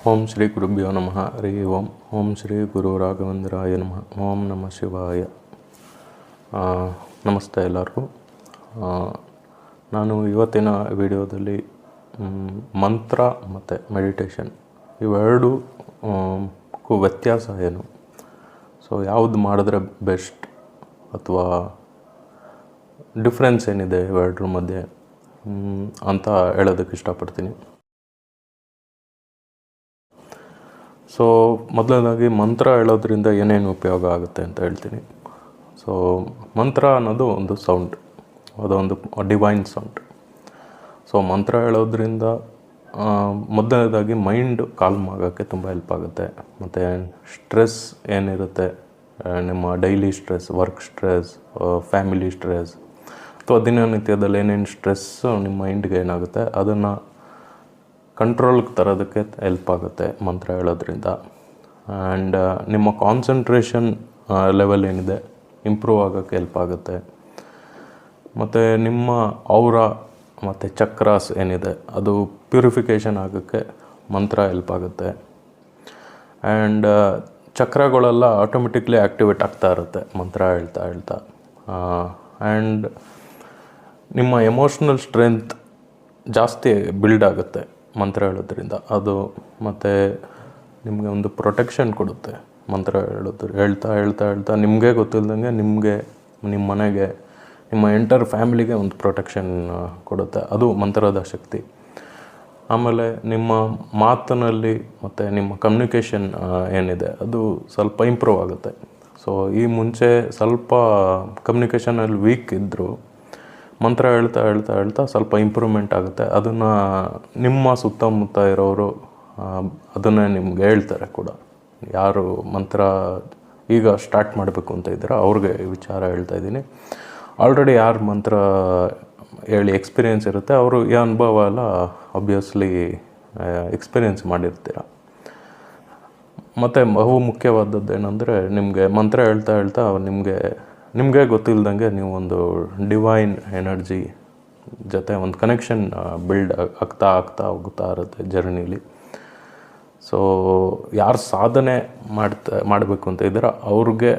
ಓಂ ಶ್ರೀ ಗುರುಭ್ಯೋ ನಮಃ ಹರಿ ಓಂ. ಓಂ ಶ್ರೀ ಗುರು ರಾಘವೇಂದ್ರಾಯ ನಮಃ. ಓಂ ನಮಃ ಶಿವಾಯ. ನಮಸ್ತೆ ಎಲ್ಲರಿಗೂ. ನಾನು ಇವತ್ತಿನ ವಿಡಿಯೋದಲ್ಲಿ ಮಂತ್ರ ಮತ್ತು ಮೆಡಿಟೇಷನ್ ಇವೆರಡೂ ವ್ಯತ್ಯಾಸ ಏನು, ಸೊ ಯಾವುದು ಮಾಡಿದ್ರೆ ಬೆಸ್ಟ್ ಅಥವಾ ಡಿಫ್ರೆನ್ಸ್ ಏನಿದೆ ಇವೆರಡರ ಮಧ್ಯೆ ಅಂತ ಹೇಳೋದಕ್ಕೆ ಇಷ್ಟಪಡ್ತೀನಿ. ಸೊ ಮೊದಲನೇದಾಗಿ ಮಂತ್ರ ಹೇಳೋದ್ರಿಂದ ಏನೇನು ಉಪಯೋಗ ಆಗುತ್ತೆ ಅಂತ ಹೇಳ್ತೀನಿ. ಸೊ ಮಂತ್ರ ಅನ್ನೋದು ಒಂದು ಸೌಂಡ್, ಅದೊಂದು ಡಿವೈನ್ ಸೌಂಡ್. ಸೊ ಮಂತ್ರ ಹೇಳೋದ್ರಿಂದ ಮೊದಲನೇದಾಗಿ ಮೈಂಡ್ ಕಾಲ್ಮ್ ಆಗೋಕ್ಕೆ ತುಂಬ ಹೆಲ್ಪ್ ಆಗುತ್ತೆ. ಮತ್ತು ಸ್ಟ್ರೆಸ್ ಏನಿರುತ್ತೆ, ನಿಮ್ಮ daily stress, work stress, family stress ಅಥವಾ ದಿನನಿತ್ಯದಲ್ಲಿ ಏನೇನು ಸ್ಟ್ರೆಸ್ಸು ನಿಮ್ಮ ಮೈಂಡ್ಗೆ ಏನಾಗುತ್ತೆ ಅದನ್ನು ಕಂಟ್ರೋಲ್ಗೆ ತರೋದಕ್ಕೆ ಹೆಲ್ಪ್ ಆಗುತ್ತೆ ಮಂತ್ರ ಹೇಳೋದ್ರಿಂದ. ಆ್ಯಂಡ್ ನಿಮ್ಮ ಕಾನ್ಸಂಟ್ರೇಷನ್ ಲೆವೆಲ್ ಏನಿದೆ ಇಂಪ್ರೂವ್ ಆಗೋಕ್ಕೆ ಹೆಲ್ಪ್ ಆಗುತ್ತೆ. ಮತ್ತು ನಿಮ್ಮ ಔರಾ ಮತ್ತು ಚಕ್ರಾಸ್ ಏನಿದೆ ಅದು ಪ್ಯೂರಿಫಿಕೇಷನ್ ಆಗೋಕ್ಕೆ ಮಂತ್ರ ಹೆಲ್ಪ್ ಆಗುತ್ತೆ. ಆ್ಯಂಡ್ ಚಕ್ರಗಳೆಲ್ಲ ಆಟೋಮೆಟಿಕ್ಲಿ ಆ್ಯಕ್ಟಿವೇಟ್ ಆಗ್ತಾ ಇರುತ್ತೆ ಮಂತ್ರ ಹೇಳ್ತಾ. ಆ್ಯಂಡ್ ನಿಮ್ಮ ಎಮೋಷ್ನಲ್ ಸ್ಟ್ರೆಂತ್ ಜಾಸ್ತಿ ಬಿಲ್ಡ್ ಆಗುತ್ತೆ ಮಂತ್ರ ಹೇಳೋದ್ರಿಂದ. ಅದು ಮತ್ತು ನಿಮಗೆ ಒಂದು ಪ್ರೊಟೆಕ್ಷನ್ ಕೊಡುತ್ತೆ ಮಂತ್ರ ಹೇಳ್ತಾ ನಿಮಗೆ ಗೊತ್ತಿಲ್ಲದಂಗೆ ನಿಮಗೆ, ನಿಮ್ಮ ಮನೆಗೆ, ನಿಮ್ಮ ಎಂಟರ್ ಫ್ಯಾಮಿಲಿಗೆ ಒಂದು ಪ್ರೊಟೆಕ್ಷನ್ ಕೊಡುತ್ತೆ. ಅದು ಮಂತ್ರದ ಶಕ್ತಿ. ಆಮೇಲೆ ನಿಮ್ಮ ಮಾತಿನಲ್ಲಿ ಮತ್ತು ನಿಮ್ಮ ಕಮ್ಯುನಿಕೇಷನ್ ಏನಿದೆ ಅದು ಸ್ವಲ್ಪ ಇಂಪ್ರೂವ್ ಆಗುತ್ತೆ. ಸೊ ಈ ಮುಂಚೆ ಸ್ವಲ್ಪ ಕಮ್ಯುನಿಕೇಷನಲ್ಲಿ ವೀಕ್ ಇದ್ದರೂ ಮಂತ್ರ ಹೇಳ್ತಾ ಸ್ವಲ್ಪ ಇಂಪ್ರೂವ್ಮೆಂಟ್ ಆಗುತ್ತೆ. ಅದನ್ನು ನಿಮ್ಮ ಸುತ್ತಮುತ್ತ ಇರೋರು ಅದನ್ನೇ ನಿಮ್ಗೆ ಹೇಳ್ತಾರೆ ಕೂಡ. ಯಾರು ಮಂತ್ರ ಈಗ ಸ್ಟಾರ್ಟ್ ಮಾಡಬೇಕು ಅಂತ ಇದ್ದೀರಾ ಅವ್ರಿಗೆ ವಿಚಾರ ಹೇಳ್ತಾ ಇದ್ದೀನಿ. ಆಲ್ರೆಡಿ ಯಾರು ಮಂತ್ರ ಹೇಳಿ ಎಕ್ಸ್ಪೀರಿಯೆನ್ಸ್ ಇರುತ್ತೆ ಅವರು ಈ ಅನುಭವ ಎಲ್ಲ ಆಬ್ವಿಯಸ್ಲಿ ಎಕ್ಸ್ಪೀರಿಯೆನ್ಸ್ ಮಾಡಿರ್ತೀರ. ಮತ್ತು ಬಹು ಮುಖ್ಯವಾದದ್ದು ಏನಂದರೆ, ನಿಮಗೆ ಮಂತ್ರ ಹೇಳ್ತಾ ನಿಮಗೆ ಗೊತ್ತಿಲ್ಲದಂಗೆ ನೀವು ಒಂದು ಡಿವೈನ್ ಎನರ್ಜಿ ಜೊತೆ ಒಂದು ಕನೆಕ್ಷನ್ ಬಿಲ್ಡ್ ಆಗ್ತಾ ಹೋಗ್ತಾ ಇರುತ್ತೆ ಜರ್ನಿಲಿ. ಸೊ ಯಾರು ಸಾಧನೆ ಮಾಡಬೇಕು ಅಂತ ಇದ್ದೀರ ಅವ್ರಿಗೆ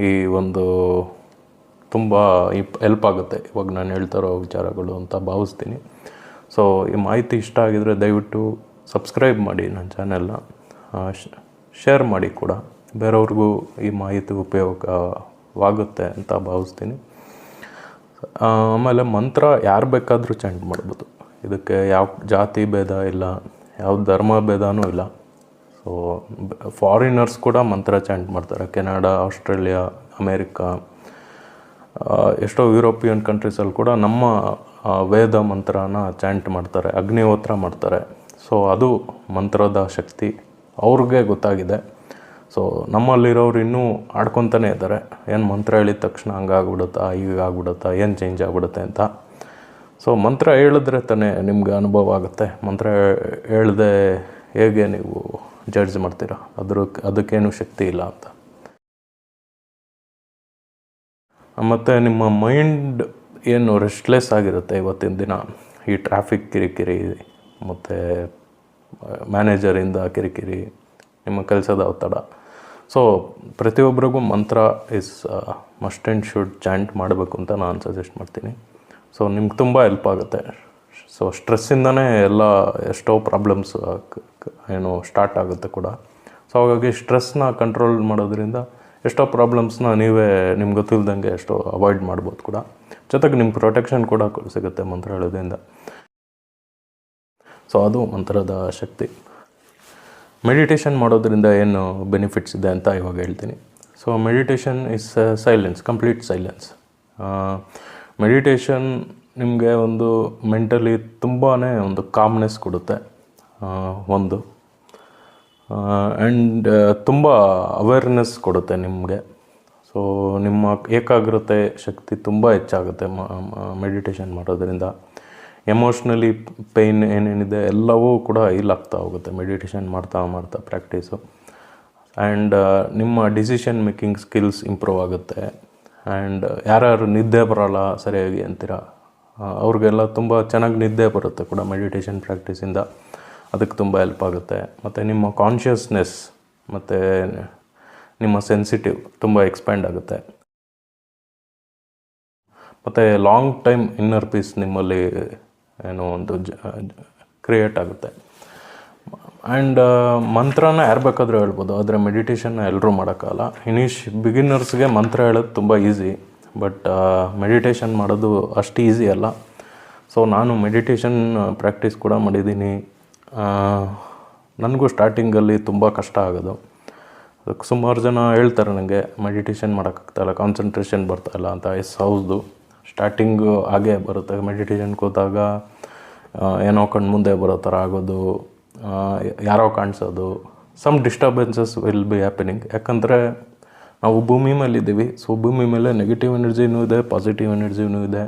ಈ ಒಂದು ತುಂಬ ಹೆಲ್ಪ್ ಆಗುತ್ತೆ ಇವಾಗ ನಾನು ಹೇಳ್ತಾ ಇರೋ ವಿಚಾರಗಳು ಅಂತ ಭಾವಿಸ್ತೀನಿ. ಸೊ ಈ ಮಾಹಿತಿ ಇಷ್ಟ ಆಗಿದರೆ ದಯವಿಟ್ಟು ಸಬ್ಸ್ಕ್ರೈಬ್ ಮಾಡಿ ನನ್ನ ಚಾನೆಲ್ನ, ಶೇರ್ ಮಾಡಿ ಕೂಡ, ಬೇರೆಯವ್ರಿಗೂ ಈ ಮಾಹಿತಿ ಉಪಯೋಗವಾಗುತ್ತೆ ಅಂತ ಭಾವಿಸ್ತೀನಿ. ಆಮೇಲೆ ಮಂತ್ರ ಯಾರು ಬೇಕಾದರೂ ಚಾಂಟ್ ಮಾಡ್ಬೋದು. ಇದಕ್ಕೆ ಯಾವ ಜಾತಿ ಭೇದ ಇಲ್ಲ, ಯಾವ ಧರ್ಮ ಭೇದನೂ ಇಲ್ಲ. ಸೊ ಫಾರಿನರ್ಸ್ ಕೂಡ ಮಂತ್ರ ಚಾಂಟ್ ಮಾಡ್ತಾರೆ. ಕೆನಡಾ, ಆಸ್ಟ್ರೇಲಿಯಾ, ಅಮೇರಿಕಾ, ಎಷ್ಟೋ ಯುರೋಪಿಯನ್ ಕಂಟ್ರೀಸಲ್ಲಿ ಕೂಡ ನಮ್ಮ ವೇದ ಮಂತ್ರನ ಚಾಂಟ್ ಮಾಡ್ತಾರೆ, ಅಗ್ನಿಹೋತ್ರ ಮಾಡ್ತಾರೆ. ಸೊ ಅದು ಮಂತ್ರದ ಶಕ್ತಿ ಅವ್ರಿಗೆ ಗೊತ್ತಾಗಿದೆ. ಸೊ ನಮ್ಮಲ್ಲಿರೋರು ಇನ್ನೂ ಆಡ್ಕೊತಾನೆ ಇದ್ದಾರೆ, ಏನು ಮಂತ್ರ ಹೇಳಿದ ತಕ್ಷಣ ಹಂಗಾಗ್ಬಿಡುತ್ತಾ, ಹೀಗಾಗ್ಬಿಡುತ್ತಾ, ಏನು ಚೇಂಜ್ ಆಗ್ಬಿಡುತ್ತೆ ಅಂತ. ಸೊ ಮಂತ್ರ ಹೇಳಿದ್ರೆ ತಾನೇ ನಿಮ್ಗೆ ಅನುಭವ ಆಗುತ್ತೆ. ಮಂತ್ರ ಹೇಳ್ದೆ ಹೇಗೆ ನೀವು ಜಡ್ಜ್ ಮಾಡ್ತೀರಾ, ಅದಕ್ಕೇನು ಶಕ್ತಿ ಇಲ್ಲ ಅಂತ. ಮತ್ತು ನಿಮ್ಮ ಮೈಂಡ್ ಏನು ರೆಸ್ಟ್ಲೆಸ್ ಆಗಿರುತ್ತೆ ಇವತ್ತಿನ ದಿನ, ಈ ಟ್ರಾಫಿಕ್ ಕಿರಿಕಿರಿ ಮತ್ತು ಮ್ಯಾನೇಜರಿಂದ ಕಿರಿಕಿರಿ, ನಿಮ್ಮ ಕೆಲಸದ ಒತ್ತಡ. ಸೊ ಪ್ರತಿಯೊಬ್ಬರಿಗೂ ಮಂತ್ರ is must and should chant ಮಾಡಬೇಕು ಅಂತ ನಾನು ಸಜೆಸ್ಟ್ ಮಾಡ್ತೀನಿ. ಸೊ ನಿಮ್ಗೆ ತುಂಬ ಹೆಲ್ಪ್ ಆಗುತ್ತೆ. ಸೊ ಸ್ಟ್ರೆಸ್ಸಿಂದನೇ ಎಲ್ಲ ಎಷ್ಟೋ ಪ್ರಾಬ್ಲಮ್ಸ್ ಸ್ಟಾರ್ಟ್ ಆಗುತ್ತೆ ಕೂಡ. ಸೊ ಹಾಗಾಗಿ ಸ್ಟ್ರೆಸ್ನ ಕಂಟ್ರೋಲ್ ಮಾಡೋದ್ರಿಂದ ಎಷ್ಟೋ ಪ್ರಾಬ್ಲಮ್ಸ್ನ ನಿಮ್ಗೆ ಗೊತ್ತಿಲ್ದಂಗೆ ಎಷ್ಟೋ ಅವಾಯ್ಡ್ ಮಾಡ್ಬೋದು ಕೂಡ. ಜೊತೆಗೆ ನಿಮ್ಮ ಪ್ರೊಟೆಕ್ಷನ್ ಕೂಡ ಸಿಗುತ್ತೆ ಮಂತ್ರ ಹೇಳೋದ್ರಿಂದ. ಸೊ ಅದು ಮಂತ್ರದ ಶಕ್ತಿ. ಮೆಡಿಟೇಷನ್ ಮಾಡೋದ್ರಿಂದ ಏನು ಬೆನಿಫಿಟ್ಸ್ ಇದೆ ಅಂತ ಇವಾಗ ಹೇಳ್ತೀನಿ. So meditation is silence, complete silence. Meditation ನಿಮಗೆ ಒಂದು ಮೆಂಟಲಿ ತುಂಬಾ ಒಂದು ಕಾಮ್ನೆಸ್ ಕೊಡುತ್ತೆ ಒಂದು, ಆ್ಯಂಡ್ ತುಂಬ ಅವೇರ್ನೆಸ್ ಕೊಡುತ್ತೆ ನಿಮಗೆ. ಸೊ ನಿಮ್ಮ ಏಕಾಗ್ರತೆ ಶಕ್ತಿ ತುಂಬ ಹೆಚ್ಚಾಗುತ್ತೆ ಮೆಡಿಟೇಷನ್ ಮಾಡೋದ್ರಿಂದ. ಎಮೋಷ್ನಲಿ ಪೇಯ್ನ್ ಏನೇನಿದೆ ಎಲ್ಲವೂ ಕೂಡ ಹೀಲ್ ಆಗ್ತಾ ಹೋಗುತ್ತೆ ಮೆಡಿಟೇಷನ್ ಮಾಡ್ತಾ ಪ್ರಾಕ್ಟೀಸು. ಆ್ಯಂಡ್ ನಿಮ್ಮ ಡಿಸಿಷನ್ ಮೇಕಿಂಗ್ ಸ್ಕಿಲ್ಸ್ ಇಂಪ್ರೂವ್ ಆಗುತ್ತೆ. ಆ್ಯಂಡ್ ಯಾರ್ಯಾರು ನಿದ್ದೆ ಬರೋಲ್ಲ ಸರಿಯಾಗಿ ಅಂತೀರ ಅವ್ರಿಗೆಲ್ಲ ತುಂಬ ಚೆನ್ನಾಗಿ ನಿದ್ದೆ ಬರುತ್ತೆ ಕೂಡ ಮೆಡಿಟೇಷನ್ ಪ್ರಾಕ್ಟೀಸಿಂದ. ಅದಕ್ಕೆ ತುಂಬ ಹೆಲ್ಪ್ ಆಗುತ್ತೆ. ಮತ್ತು ನಿಮ್ಮ ಕಾನ್ಷಿಯಸ್ನೆಸ್ ಮತ್ತು ನಿಮ್ಮ ಸೆನ್ಸಿಟಿವ್ ತುಂಬ ಎಕ್ಸ್ಪ್ಯಾಂಡ್ ಆಗುತ್ತೆ. ಮತ್ತು ಲಾಂಗ್ ಟೈಮ್ ಇನ್ನರ್ ಪೀಸ್ ನಿಮ್ಮಲ್ಲಿ ಏನೋ ಒಂದು ಕ್ರಿಯೇಟ್ ಆಗುತ್ತೆ. ಆ್ಯಂಡ್ ಮಂತ್ರನ ಯಾರು ಬೇಕಾದರೂ ಹೇಳ್ಬೋದು, ಆದರೆ ಮೆಡಿಟೇಷನ್ನ ಎಲ್ಲರೂ ಮಾಡೋಕ್ಕಲ್ಲ. ಬಿಗಿನರ್ಸ್ಗೆ ಮಂತ್ರ ಹೇಳೋದು ತುಂಬ ಈಸಿ, ಬಟ್ ಮೆಡಿಟೇಷನ್ ಮಾಡೋದು ಅಷ್ಟು ಈಸಿ ಅಲ್ಲ. ಸೊ ನಾನು ಮೆಡಿಟೇಷನ್ ಪ್ರಾಕ್ಟೀಸ್ ಕೂಡ ಮಾಡಿದ್ದೀನಿ. ನನಗೂ ಸ್ಟಾರ್ಟಿಂಗಲ್ಲಿ ತುಂಬ ಕಷ್ಟ ಆಗೋದು. ಅದಕ್ಕೆ ಸುಮಾರು ಜನ ಹೇಳ್ತಾರೆ ನನಗೆ ಮೆಡಿಟೇಷನ್ ಮಾಡೋಕ್ಕಾಗ್ತಾಯಿಲ್ಲ, ಕಾನ್ಸಂಟ್ರೇಷನ್ ಬರ್ತಾಯಿಲ್ಲ ಅಂತ. ಹೌದು, ಸ್ಟಾರ್ಟಿಂಗು ಹಾಗೇ ಬರುತ್ತೆ. ಮೆಡಿಟೇಷನ್ ಕೂತಾಗ ಏನೋ ಕಣ್ಣು ಮುಂದೆ ಬರೋ ಥರ ಆಗೋದು, ಯಾರೋ ಕಾಣಿಸೋದು, some disturbances will be happening. ಯಾಕಂದರೆ ನಾವು ಭೂಮಿ ಮೇಲಿದ್ದೀವಿ. ಸೊ ಭೂಮಿ ಮೇಲೆ ನೆಗೆಟಿವ್ ಎನರ್ಜಿನೂ ಇದೆ, ಪಾಸಿಟಿವ್ ಎನರ್ಜಿನೂ ಇದೆ.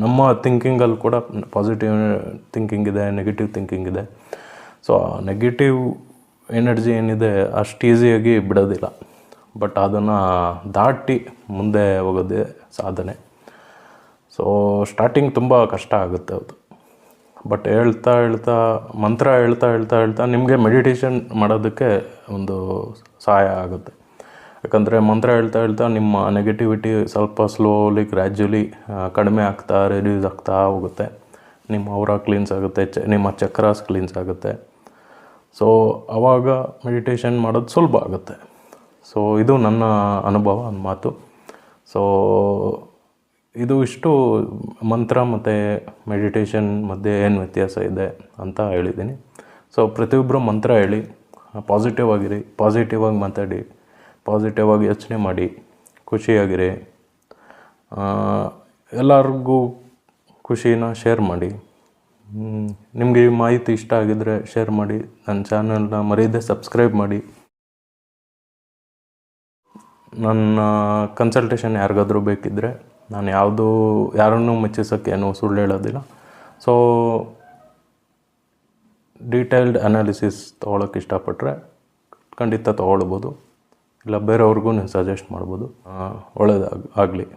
ನಮ್ಮ ಥಿಂಕಿಂಗಲ್ಲಿ ಕೂಡ ಪಾಸಿಟಿವ್ ಥಿಂಕಿಂಗ್ ಇದೆ, ನೆಗೆಟಿವ್ ಥಿಂಕಿಂಗ್ ಇದೆ. ಸೊ ನೆಗೆಟಿವ್ ಎನರ್ಜಿ ಏನಿದೆ ಅಷ್ಟು ಈಸಿಯಾಗಿ ಬಿಡೋದಿಲ್ಲ, ಬಟ್ ಅದನ್ನು ದಾಟಿ ಮುಂದೆ ಹೋಗೋದೇ ಸಾಧನೆ. ಸೊ ಸ್ಟಾರ್ಟಿಂಗ್ ತುಂಬ ಕಷ್ಟ ಆಗುತ್ತೆ ಅದು. ಬಟ್ ಮಂತ್ರ ಹೇಳ್ತಾ ನಿಮಗೆ ಮೆಡಿಟೇಷನ್ ಮಾಡೋದಕ್ಕೆ ಒಂದು ಸಹಾಯ ಆಗುತ್ತೆ. ಯಾಕಂದರೆ ಮಂತ್ರ ಹೇಳ್ತಾ ನಿಮ್ಮ ನೆಗೆಟಿವಿಟಿ ಸ್ವಲ್ಪ ಸ್ಲೋಲಿ ಗ್ರ್ಯಾಜುಲಿ ಕಡಿಮೆ ಆಗ್ತಾ ರಿಡ್ಯೂಸ್ ಆಗ್ತಾ ಹೋಗುತ್ತೆ. ನಿಮ್ಮ ಔರಾ ಕ್ಲೀನ್ಸ್ ಆಗುತ್ತೆ, ನಿಮ್ಮ ಚಕ್ರಾಸ್ ಕ್ಲೀನ್ಸ್ ಆಗುತ್ತೆ. ಸೊ ಆವಾಗ ಮೆಡಿಟೇಷನ್ ಮಾಡೋದು ಸುಲಭ ಆಗುತ್ತೆ. ಸೊ ಇದು ನನ್ನ ಅನುಭವ, ನನ್ನ ಮಾತು. ಸೊ ಇಷ್ಟು ಮಂತ್ರ ಮತ್ತು ಮೆಡಿಟೇಷನ್ ಮಧ್ಯೆ ಏನು ವ್ಯತ್ಯಾಸ ಇದೆ ಅಂತ ಹೇಳಿದ್ದೀನಿ. ಸೊ ಪ್ರತಿಯೊಬ್ಬರು ಮಂತ್ರ ಹೇಳಿ, ಪಾಸಿಟಿವ್ ಆಗಿರಿ, ಪಾಸಿಟಿವ್ ಆಗಿ ಮಾತಾಡಿ, ಪಾಸಿಟಿವ್ ಆಗಿ ಯೋಚನೆ ಮಾಡಿ, ಖುಷಿಯಾಗಿರಿ. ಎಲ್ಲರಿಗೂ ಖುಷಿನ ಶೇರ್ ಮಾಡಿ. ನಿಮಗೆ ಈ ಮಾಹಿತಿ ಇಷ್ಟ ಆಗಿದ್ದರೆ ಶೇರ್ ಮಾಡಿ. ನನ್ನ ಚಾನಲ್ನ ಮರೆಯದೆ ಸಬ್ಸ್ಕ್ರೈಬ್ ಮಾಡಿ. ನನ್ನ ಕನ್ಸಲ್ಟೇಷನ್ ಯಾರಿಗಾದರೂ ಬೇಕಿದ್ದರೆ, ನಾನು ಯಾರನ್ನೂ ಮೆಚ್ಚಿಸೋಕ್ಕೆ ಏನೂ ಸುಳ್ಳು ಹೇಳೋದಿಲ್ಲ. ಸೊ ಡೀಟೇಲ್ಡ್ ಅನಾಲಿಸಿಸ್ ತೊಗೊಳಕ್ಕೆ ಇಷ್ಟಪಟ್ಟರೆ ಖಂಡಿತ ತೊಗೊಳ್ಬೋದು. ಇಲ್ಲ ಬೇರೆಯವ್ರಿಗೂ ನೀವು ಸಜೆಸ್ಟ್ ಮಾಡ್ಬೋದು. ಒಳ್ಳೆಯದಾಗಲಿ.